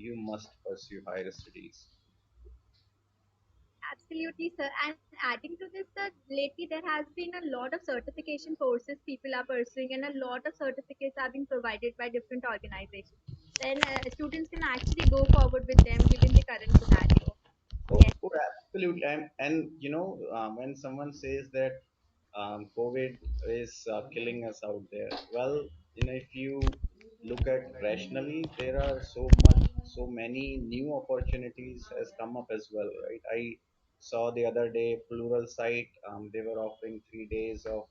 you must pursue higher studies. Absolutely, sir. And adding to this, sir, lately there has been a lot of certification courses people are pursuing, and a lot of certificates are being provided by different organizations. Then students can actually go forward with them given the current scenario. Oh, Yes, oh, sir. absolutely. And when someone says that COVID is killing us out there, well, if you look at rationally, there are so many new opportunities has come up as well, right? I saw the other day Plural site, they were offering 3 days of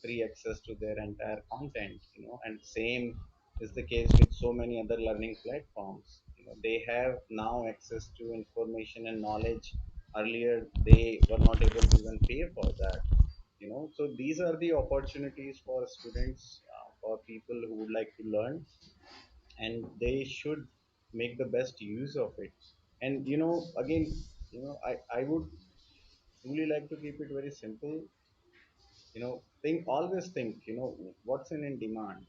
free access to their entire content, and same is the case with so many other learning platforms. They have now access to information and knowledge. Earlier, they were not able to even pay for that. So these are the opportunities for students, for people who would like to learn, and they should make the best use of it. And again, I would truly like to keep it very simple. Think what's in demand,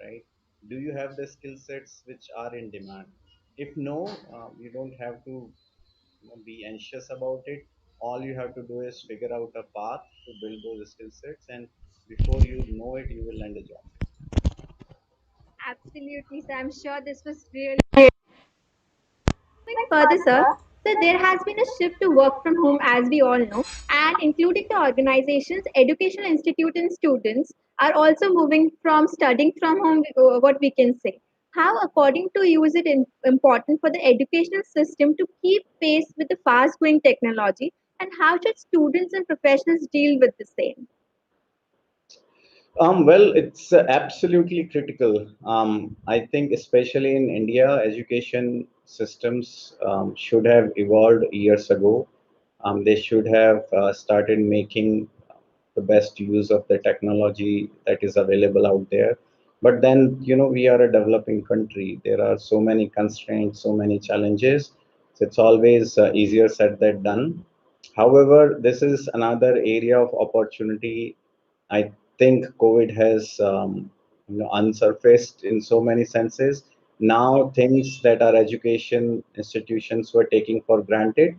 right? Do you have the skill sets which are in demand? If no, you don't have to be anxious about it. All you have to do is figure out a path to build those skill sets, and before you know it, you will land a job. Absolutely, sir. I'm sure this was really going further, sir. So there has been a shift to work from home, as we all know, and including the organizations, educational institute, and students are also moving from studying from home. What we can say. How, according to you, is it important for the educational system to keep pace with the fast-growing technology, and how should students and professionals deal with the same? Well, it's absolutely critical. I think, especially in India, education systems should have evolved years ago. They should have started making the best use of the technology that is available out there. But then, we are a developing country. There are so many constraints, so many challenges. So it's always easier said than done. However, this is another area of opportunity. I think COVID has unsurfaced in so many senses. Now, things that our education institutions were taking for granted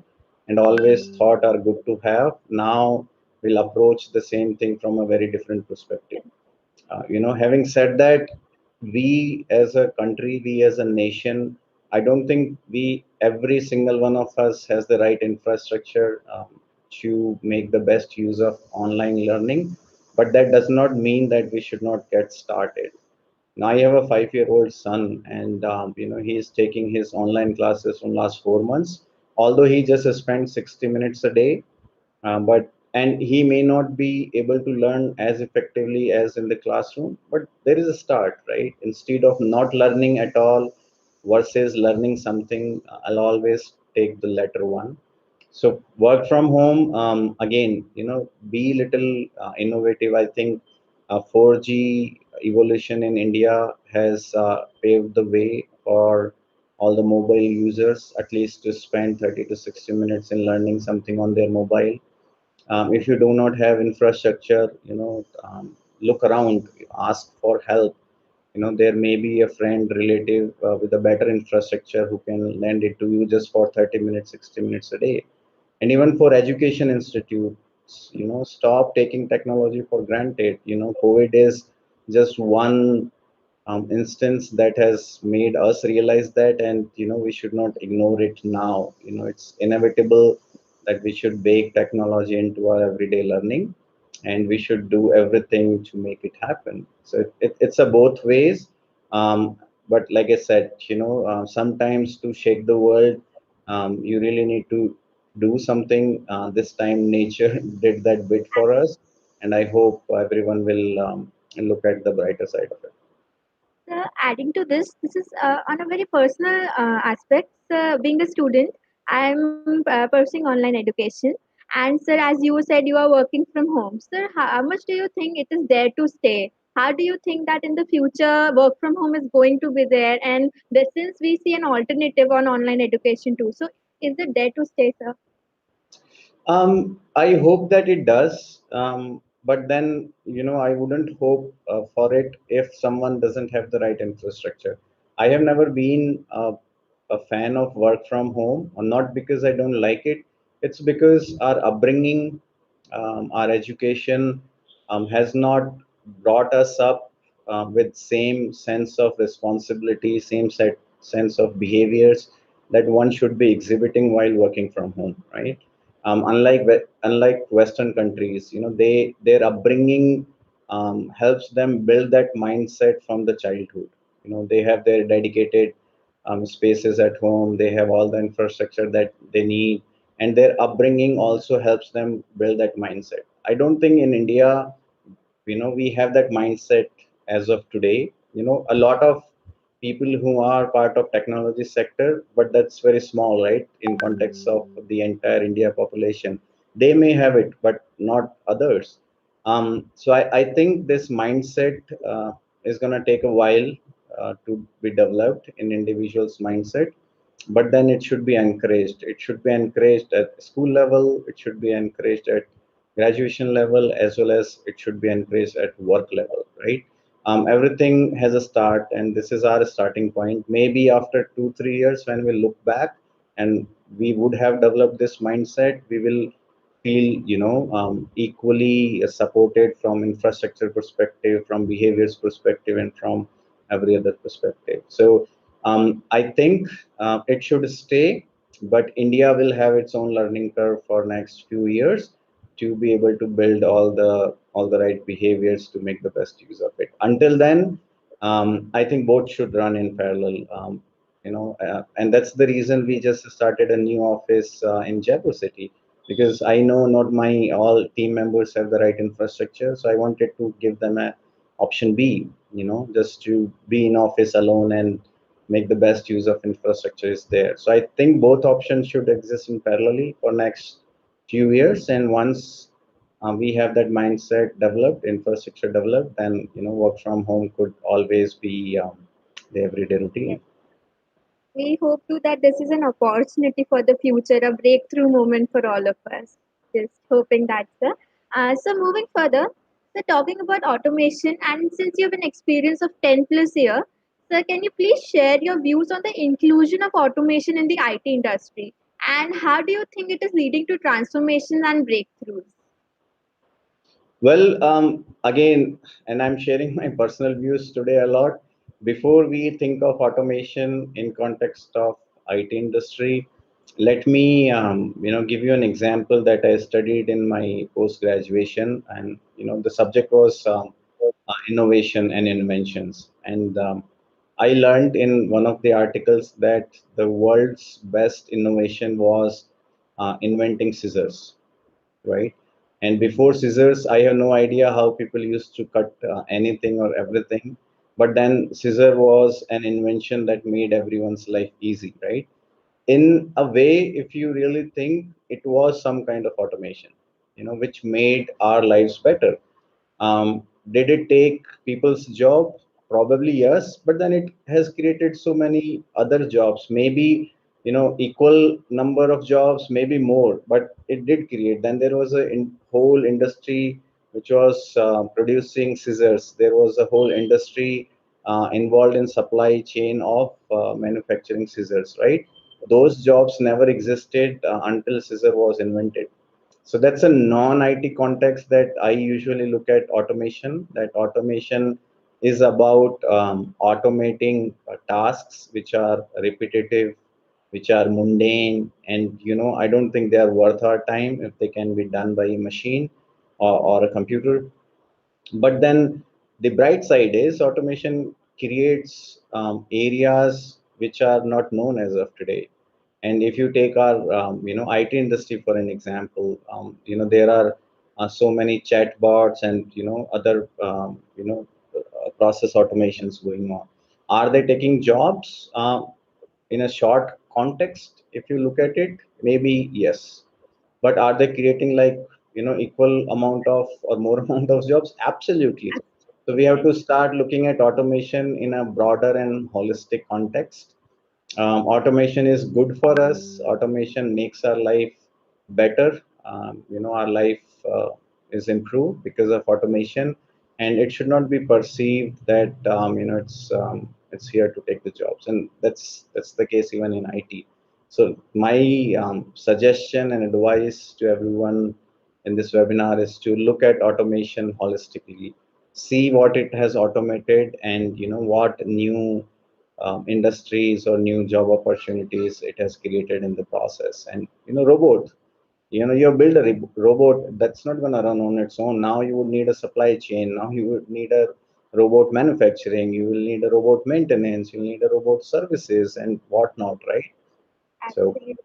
and always thought are good to have, now we'll approach the same thing from a very different perspective. Having said that, we as a country, we as a nation, I don't think every single one of us has the right infrastructure to make the best use of online learning. But that does not mean that we should not get started. Now I have a 5-year-old son, and he is taking his online classes from last 4 months. Although he just spent 60 minutes a day, but and he may not be able to learn as effectively as in the classroom, but there is a start, right? Instead of not learning at all versus learning something, I'll always take the latter one. So work from home, again, be little innovative. I think 4G evolution in India has paved the way for all the mobile users at least to spend 30 to 60 minutes in learning something on their mobile. If you do not have infrastructure, look around, ask for help. There may be a friend, relative with a better infrastructure who can lend it to you just for 30 minutes, 60 minutes a day. And even for education institutes, stop taking technology for granted. COVID is just one instance that has made us realize that, and we should not ignore it now. It's inevitable that we should bake technology into our everyday learning, and we should do everything to make it happen. So it's a both ways. But like I said, sometimes to shake the world, you really need to do something. This time nature did that bit for us, and I hope everyone will look at the brighter side of it. Adding to this is on a very personal aspect. Being a student, I'm pursuing online education. And sir, as you said, you are working from home. Sir, how much do you think it is there to stay? How do you think that in the future work from home is going to be there? And since we see an alternative on online education too, so is it there to stay, sir? I hope that it does, but then I wouldn't hope for it if someone doesn't have the right infrastructure. I have never been a fan of work from home, or not because I don't like it. It's because our upbringing, our education has not brought us up with same sense of responsibility, same sense of behaviors that one should be exhibiting while working from home, right? Unlike Western countries, their upbringing helps them build that mindset from the childhood. They have their dedicated spaces at home. They have all the infrastructure that they need, and their upbringing also helps them build that mindset. I don't think in India, we have that mindset as of today. A lot of people who are part of technology sector, but that's very small, right, in context of the entire India population. They may have it, but not others. So I think this mindset is going to take a while to be developed in individuals mindset, but then it should be encouraged. It should be encouraged at school level. It should be encouraged at graduation level, as well as it should be encouraged at work level, right? Everything has a start, and this is our starting point. Maybe after 2 3 years, when we look back and we would have developed this mindset, we will feel equally supported from infrastructure perspective, from behaviors perspective, and from every other perspective. So I think it should stay, but India will have its own learning curve for next few years to be able to build all the right behaviors to make the best use of it. Until then, I think both should run in parallel. And that's the reason we just started a new office in Jaipur city, because I know not my all team members have the right infrastructure, so I wanted to give them a option B. Just to be in office alone and make the best use of infrastructure is there. So I think both options should exist in parallelly for next few years, and once we have that mindset developed, infrastructure developed, then work from home could always be the everyday routine. We hope too that this is an opportunity for the future, a breakthrough moment for all of us. Just hoping that, sir. So moving further, so talking about automation, and since you have an experience of 10 plus year, sir, can you please share your views on the inclusion of automation in the IT industry, and how do you think it is leading to transformation and breakthroughs? Well, again, and I'm sharing my personal views today a lot. Before we think of automation in context of IT industry, let me, give you an example that I studied in my post graduation, and the subject was innovation and inventions. And I learned in one of the articles that the world's best innovation was inventing scissors, right? And before scissors, I have no idea how people used to cut anything or everything. But then scissor was an invention that made everyone's life easy, right? In a way, if you really think, it was some kind of automation, which made our lives better. Did it take people's job? Probably yes, but then it has created so many other jobs. Maybe equal number of jobs, maybe more, but it did create. Then there was a whole industry which was producing scissors. There was a whole industry involved in supply chain of manufacturing scissors, right? Those jobs never existed until scissor was invented. So that's a non-IT context that I usually look at automation. That automation is about automating tasks which are repetitive, which are mundane, and I don't think they are worth our time if they can be done by a machine or a computer. But then the bright side is automation creates areas which are not known as of today. And if you take our IT industry for an example, there are so many chatbots and other process automations going on. Are they taking jobs? In a short context, if you look at it, maybe yes, but are they creating like equal amount of or more amount of jobs? Absolutely. So we have to start looking at automation in a broader and holistic context. Automation is good for us. Automation makes our life better. Our life is improved because of automation, and it should not be perceived that it's it's here to take the jobs, and that's the case even in IT. So my suggestion and advice to everyone in this webinar is to look at automation holistically, see what it has automated, and what new industries or new job opportunities it has created in the process. And robot, you build a robot that's not going to run on its own. Now you would need a supply chain. Now you would need a robot manufacturing. You will need a robot maintenance. You need a robot services and whatnot, right? So Absolutely.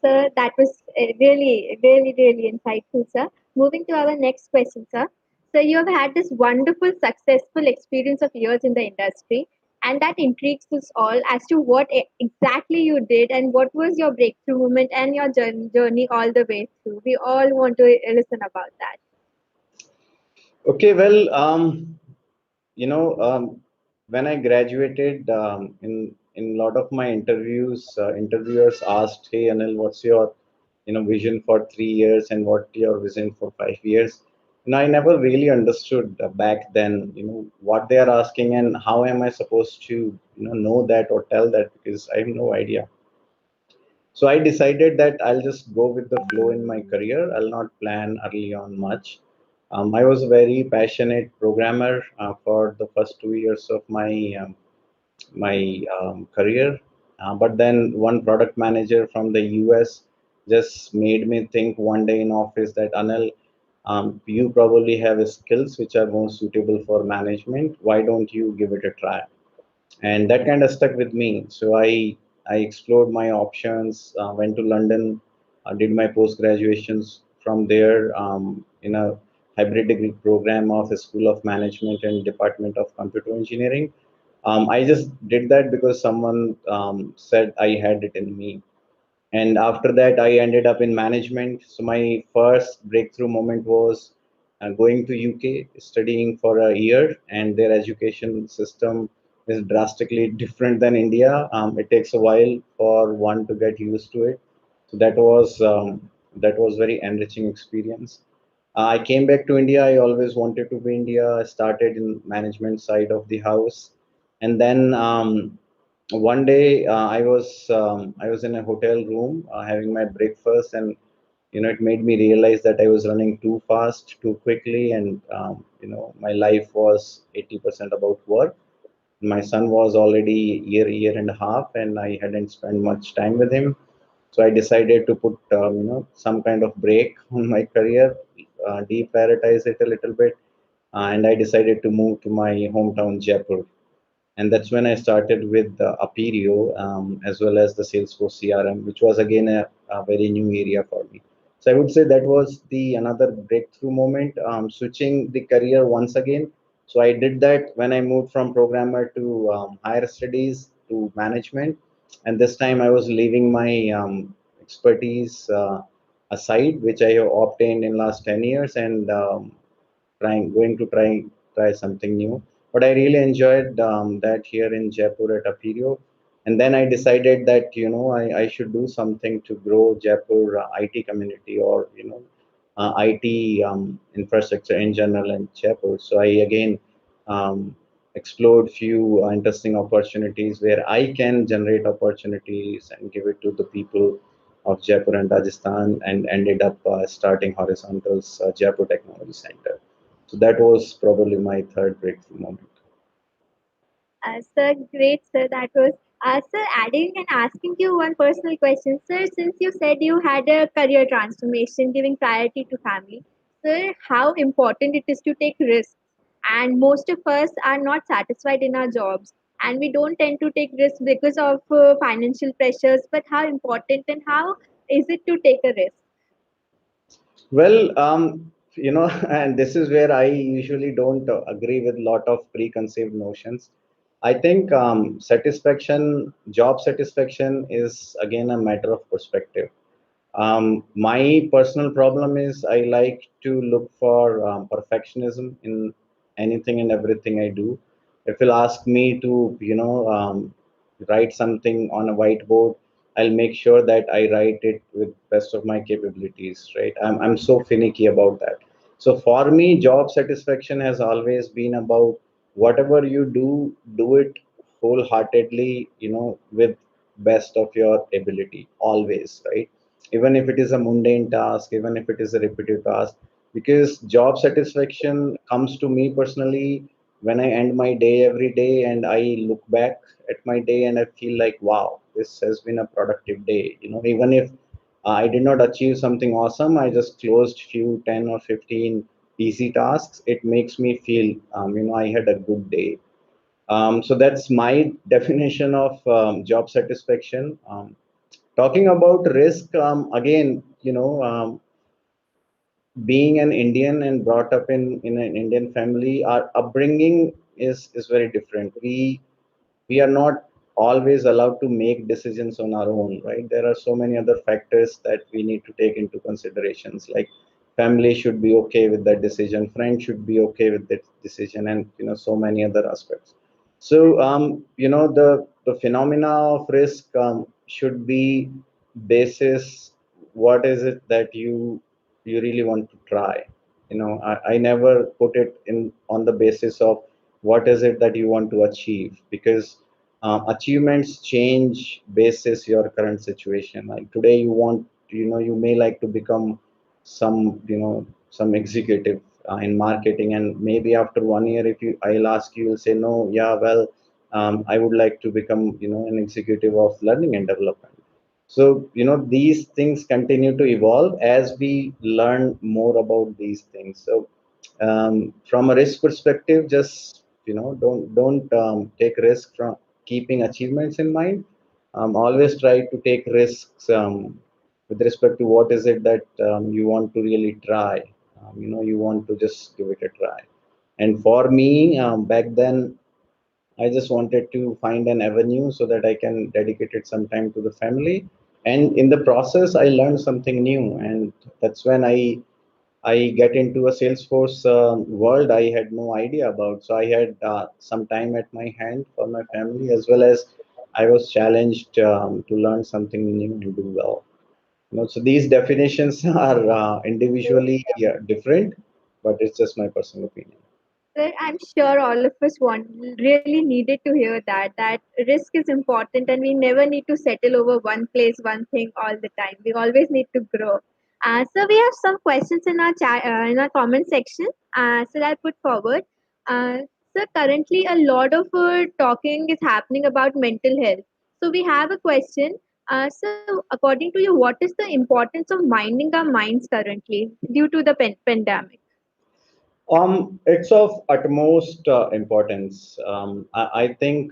Sir, that was really, really, really insightful, sir. Moving to our next question, sir. So, you have had this wonderful, successful experience of years in the industry, and that intrigues us all as to what exactly you did and what was your breakthrough moment and your journey all the way through. We all want to listen about that. okay, well, you know, when I graduated, in a lot of my interviews, interviewers asked, "Hey, Anil, what's your vision for 3 years and what your vision for 5 years?" And I never really understood back then, what they are asking and how am I supposed to know that or tell that, because I have no idea. So I decided that I'll just go with the flow in my career. I'll not plan early on much. I was a very passionate programmer for the first 2 years of my career. But then one product manager from the US just made me think one day in office that, Anil, you probably have skills which are more suitable for management. Why don't you give it a try? And that kind of stuck with me. So I explored my options, went to London, did my post graduations from there, in a hybrid degree program of the School of Management and Department of Computer Engineering. I just did that because someone said I had it in me. And after that I ended up in management. So my first breakthrough moment was going to UK, studying for a year, and their education system is drastically different than India. It takes a while for one to get used to it. So that was very enriching experience. I came back to India. I always wanted to be India. I started in management side of the house, and then one day I was in a hotel room having my breakfast, and it made me realize that I was running too fast, too quickly, and my life was 80% about work. My son was already year and a half, and I hadn't spent much time with him. So I decided to put some kind of break on my career, deprioritize it a little bit, and I decided to move to my hometown Jaipur. And that's when I started with Aperio, as well as the Salesforce CRM, which was again a very new area for me. So I would say that was the another breakthrough moment, switching the career once again. So I did that when I moved from programmer to higher studies to management, and this time I was leaving my expertise aside, which I have obtained in last 10 years, and going to try something new. But I really enjoyed that here in Jaipur at Aperio. And then I decided that I should do something to grow Jaipur IT community, or IT infrastructure in general in Jaipur. So I again explored few interesting opportunities where I can generate opportunities and give it to the people of Jaipur and Rajasthan, and ended up starting Horizontals Jaipur Technology Center. So that was probably my third breakthrough moment. Sir, great, sir. That was, sir, adding and asking you one personal question. Sir, since you said you had a career transformation, giving priority to family, sir, how important it is to take risks. And most of us are not satisfied in our jobs. And we don't tend to take risks because of financial pressures. But how important and how is it to take a risk? Well, and this is where I usually don't agree with a lot of preconceived notions. I think job satisfaction is again a matter of perspective. My personal problem is I like to look for perfectionism in anything and everything I do. If you'll ask me to, write something on a whiteboard, I'll make sure that I write it with best of my capabilities, right? I'm so finicky about that. So for me, job satisfaction has always been about whatever you do it wholeheartedly, with best of your ability always, right? Even if it is a mundane task, even if it is a repetitive task, because job satisfaction comes to me personally when I end my day every day and I look back at my day and I feel like, wow, this has been a productive day. Even if I did not achieve something awesome, I just closed few 10 or 15 easy tasks. It makes me feel, I had a good day. So that's my definition of job satisfaction. Talking about risk, again, being an Indian and brought up in an Indian family, our upbringing is very different. We are not always allowed to make decisions on our own, right? There are so many other factors that we need to take into considerations, like family should be okay with that decision, friends should be okay with that decision, and so many other aspects. So the phenomena of risk should be basis what is it that you really want to try. I never put it in on the basis of what is it that you want to achieve, because achievements change basis your current situation. Like today you want, you may like to become some executive in marketing, and maybe after 1 year, if I'll ask you, you'll say no, yeah, well, I would like to become an executive of learning and development. So these things continue to evolve as we learn more about these things. So from a risk perspective, just don't take risk from keeping achievements in mind. Always try to take risks with respect to what is it that you want to really try. You want to just give it a try. And for me, back then, I just wanted to find an avenue so that I can dedicate it some time to the family. And in the process, I learned something new, and that's when I get into a Salesforce world I had no idea about. So I had some time at my hand for my family, as well as I was challenged to learn something new and do well. So these definitions are individually different, but it's just my personal opinion. Sir, I'm sure all of us really needed to hear that risk is important and we never need to settle over one place, one thing all the time. We always need to grow. So we have some questions in our chat, in our comment section. So I'll put forward. Uh, so currently a lot of talking is happening about mental health. So we have a question. So according to you, what is the importance of minding our minds currently due to the pandemic? It's of utmost importance. I think,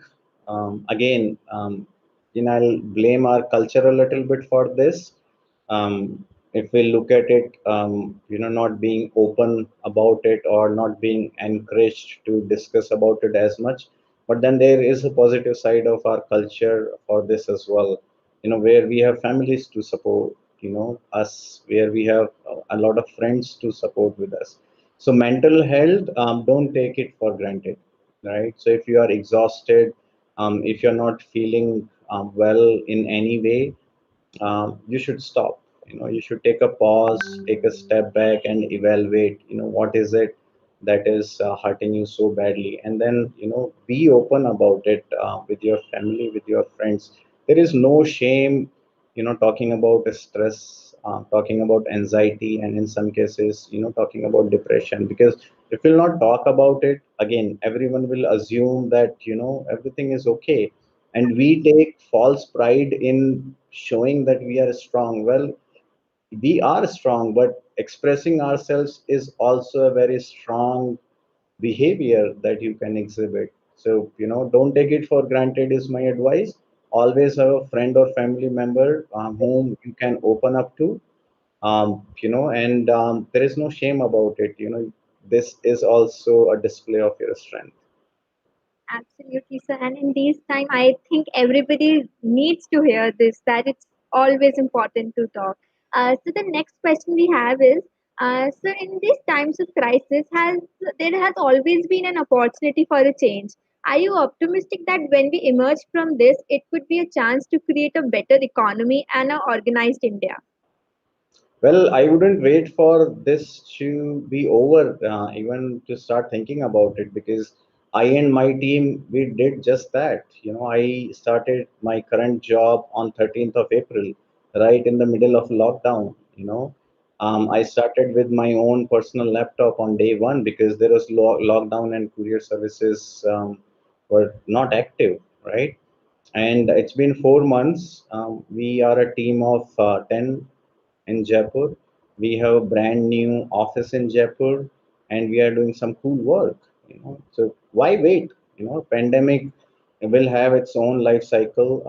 again, I'll blame our culture a little bit for this. If we look at it, not being open about it or not being encouraged to discuss about it as much. But then there is a positive side of our culture for this as well. Where we have families to support, us, where we have a lot of friends to support with us. So mental health, don't take it for granted, right? So if you are exhausted, if you're not feeling well in any way, you should stop. You should take a pause, take a step back, and evaluate. What is it that is hurting you so badly, and then be open about it with your family, with your friends. There is no shame, talking about stress, talking about anxiety, and in some cases, talking about depression. Because if we'll not talk about it, again, everyone will assume that everything is okay, and we take false pride in showing that we are strong. Well, we are strong, but expressing ourselves is also a very strong behavior that you can exhibit. So don't take it for granted is my advice. Always have a friend or family member whom you can open up to, and there is no shame about it. This is also a display of your strength. Absolutely, sir. And in these time, I think everybody needs to hear this. That it's always important to talk. So the next question we have is, sir, in these times of crisis, has there has always been an opportunity for a change? Are you optimistic that when we emerge from this, it could be a chance to create a better economy and a organized India? Well, I wouldn't wait for this to be over, even to start thinking about it, because I and my team, we did just that. I started my current job on 13th of April, right in the middle of lockdown. I started with my own personal laptop on day one because there was lockdown and courier services were not active, right? And it's been 4 months. We are a team of 10 in Jaipur. We have a brand new office in Jaipur, and we are doing some cool work. So why wait? Pandemic will have its own life cycle.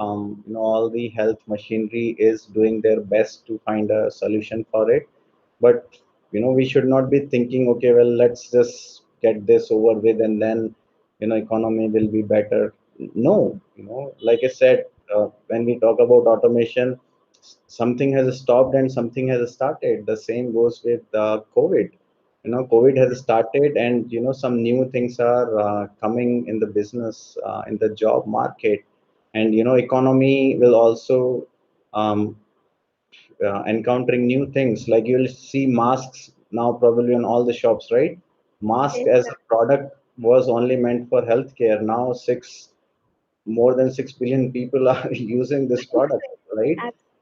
All the health machinery is doing their best to find a solution for it, but we should not be thinking, okay, well, let's just get this over with and then economy will be better. No, like I said, when we talk about automation, something has stopped and something has started. The same goes with COVID. COVID has started, and some new things are coming in the business, in the job market. And economy will also um, encountering new things. Like you'll see masks now probably on all the shops, right? Mask Yes, as sir. a product was only meant for healthcare. Now more than 6 billion people are using this product, right?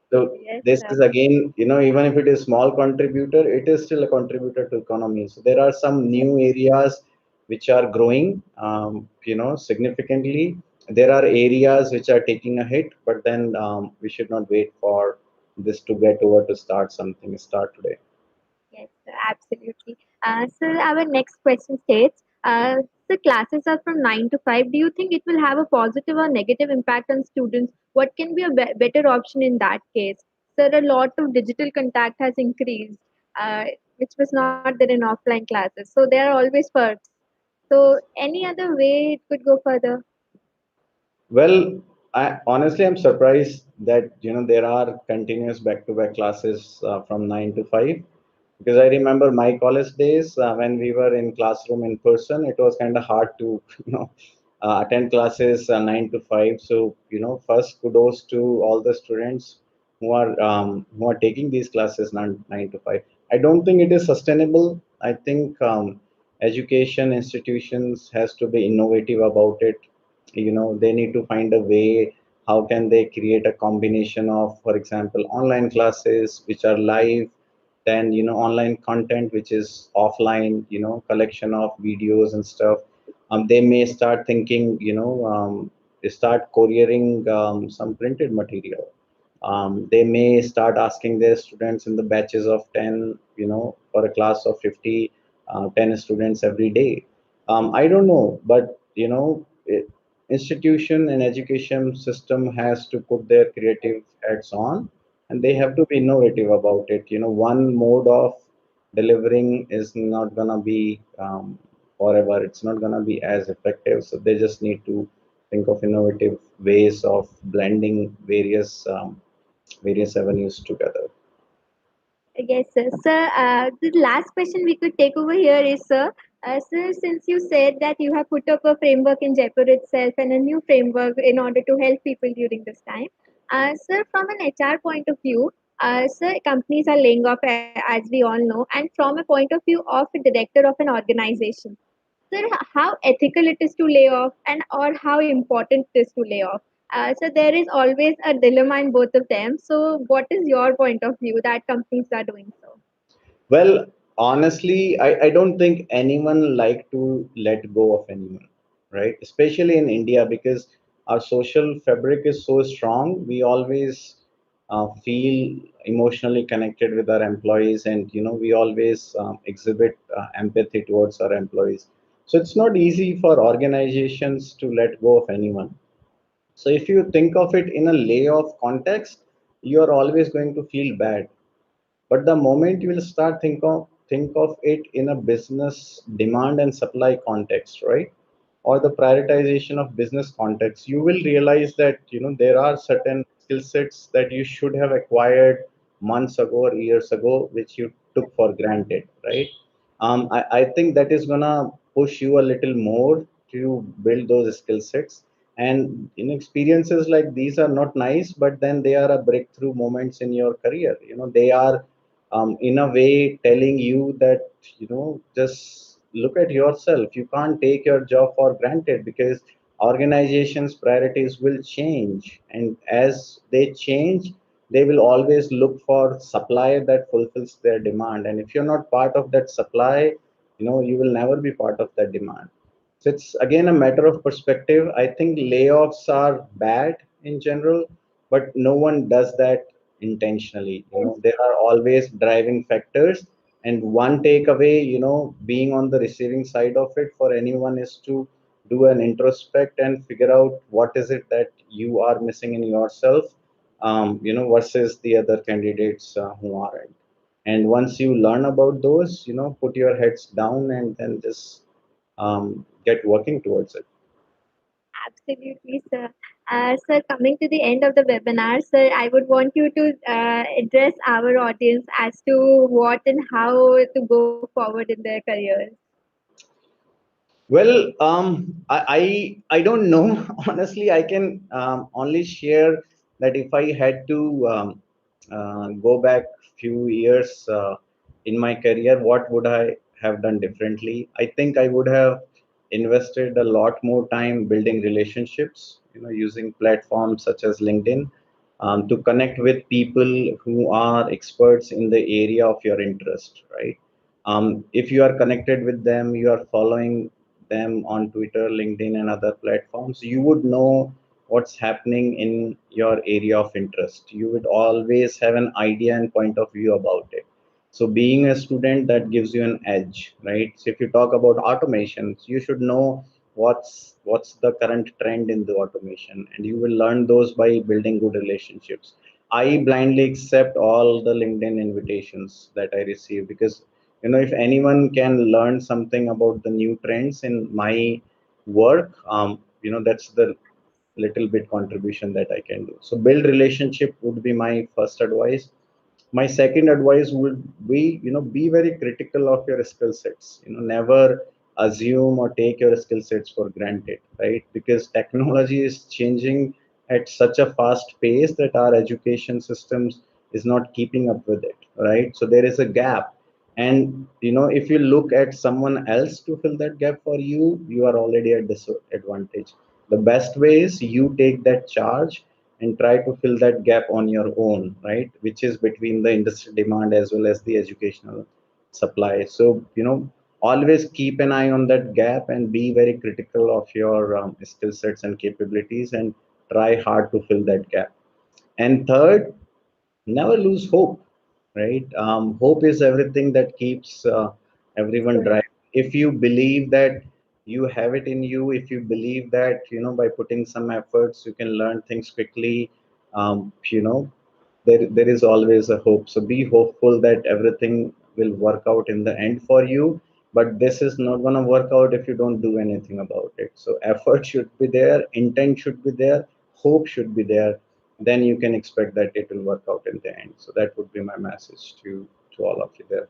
So Absolutely, yes, this sir. is again, even if it is small contributor, it is still a contributor to economy. So there are some new areas which are growing, significantly. There are areas which are taking a hit, but then we should not wait for this to get over to start something. Start today. Yes, sir, absolutely. So our next question states, the classes are from 9 to 5. Do you think it will have a positive or negative impact on students? What can be a better option in that case? Sir, a lot of digital contact has increased, which was not there in offline classes. So there are always perks. So any other way it could go further? Well, I'm surprised that there are continuous back-to-back classes from 9 to 5, because I remember my college days when we were in classroom in person. It was kind of hard to attend classes 9 to 5. So first kudos to all the students who are taking these classes 9 to 5. I don't think it is sustainable. I think education institutions has to be innovative about it. They need to find a way how can they create a combination of, for example, online classes which are live, then online content which is offline, collection of videos and stuff. They may start thinking, they start couriering some printed material. They may start asking their students in the batches of 10, for a class of 50, 10 students every day. I don't know, but institution and education system has to put their creative hats on, and they have to be innovative about it. One mode of delivering is not gonna be forever. It's not gonna be as effective. So they just need to think of innovative ways of blending various avenues together. Yes, sir. Sir, the last question we could take over here is, sir, since you said that you have put up a framework in Jaipur itself and a new framework in order to help people during this time, sir, from an HR point of view, sir, companies are laying off, as we all know, and from a point of view of a director of an organization, sir, how ethical it is to lay off and or how important it is to lay off. So there is always a dilemma in both of them. So what is your point of view that companies are doing so? Well, honestly, I don't think anyone like to let go of anyone, right? Especially in India, because our social fabric is so strong. We always feel emotionally connected with our employees, and we always exhibit empathy towards our employees. So it's not easy for organizations to let go of anyone. So if you think of it in a layoff context, you are always going to feel bad. But the moment you will start think of it in a business demand and supply context, right? Or the prioritization of business context, you will realize that there are certain skill sets that you should have acquired months ago or years ago, which you took for granted, right? I think that is gonna push you a little more to build those skill sets. And experiences like these are not nice, but then they are a breakthrough moments in your career. They are in a way telling you that just look at yourself. You can't take your job for granted because organizations' priorities will change, and as they change, they will always look for supply that fulfills their demand. And if you're not part of that supply, you will never be part of that demand. So it's again a matter of perspective. I think layoffs are bad in general, but no one does that intentionally. There are always driving factors. And one takeaway, being on the receiving side of it for anyone is to do an introspect and figure out what is it that you are missing in yourself, versus the other candidates who aren't. And once you learn about those, put your heads down and then just get working towards it. Absolutely, sir. Sir, coming to the end of the webinar, sir, I would want you to address our audience as to what and how to go forward in their careers. Well, I don't know. Honestly, I can only share that if I had to go back few years in my career, what would I have done differently? I think I would have invested a lot more time building relationships, using platforms such as LinkedIn to connect with people who are experts in the area of your interest, right? If you are connected with them, you are following them on Twitter, LinkedIn, and other platforms, you would know what's happening in your area of interest. You would always have an idea and point of view about it. So, being a student, that gives you an edge, right? So, if you talk about automations, you should know what's the current trend in the automation, and you will learn those by building good relationships. I blindly accept all the LinkedIn invitations that I receive because if anyone can learn something about the new trends in my work, that's the little bit contribution that I can do. So build relationship would be my first advice. My second advice would be, be very critical of your skill sets. Never assume or take your skill sets for granted, right? Because technology is changing at such a fast pace that our education systems is not keeping up with it, right? So there is a gap. And if you look at someone else to fill that gap for you, you are already at disadvantage. The best way is you take that charge and try to fill that gap on your own, right? Which is between the industry demand as well as the educational supply. So, always keep an eye on that gap and be very critical of your skill sets and capabilities and try hard to fill that gap. And third, never lose hope, right? Hope is everything that keeps everyone Correct. driving. If you believe that you have it in you, if you believe that by putting some efforts you can learn things quickly, there is always a hope. So be hopeful that everything will work out in the end for you. But this is not going to work out if you don't do anything about it. So effort should be there, intent should be there, hope should be there. Then you can expect that it will work out in the end. So that would be my message to all of you there.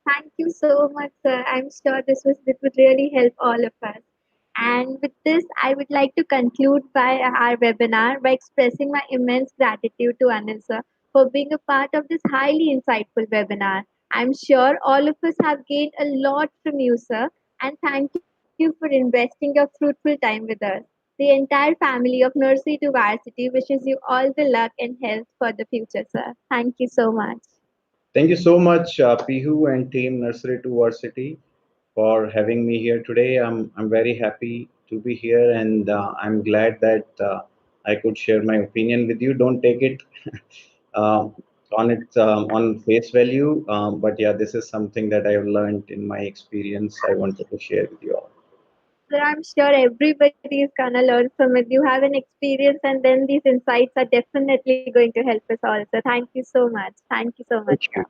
Thank you so much, sir. I'm sure this would really help all of us. And with this, I would like to conclude by our webinar by expressing my immense gratitude to Anil sir for being a part of this highly insightful webinar. I'm sure all of us have gained a lot from you, sir, and thank you for investing your fruitful time with us. The entire family of Nursery to Varsity wishes you all the luck and health for the future, sir. Thank you so much. Thank you so much, Pihu and team Nursery to Varsity, for having me here today. I'm very happy to be here, and I'm glad that I could share my opinion with you. Don't take it uh, on face value, but yeah, this is something that I've learned in my experience. I wanted to share with you all. So I'm sure everybody is gonna learn from it. You have an experience, and then these insights are definitely going to help us all. So thank you so much. Thank you so much, Thank sir. you.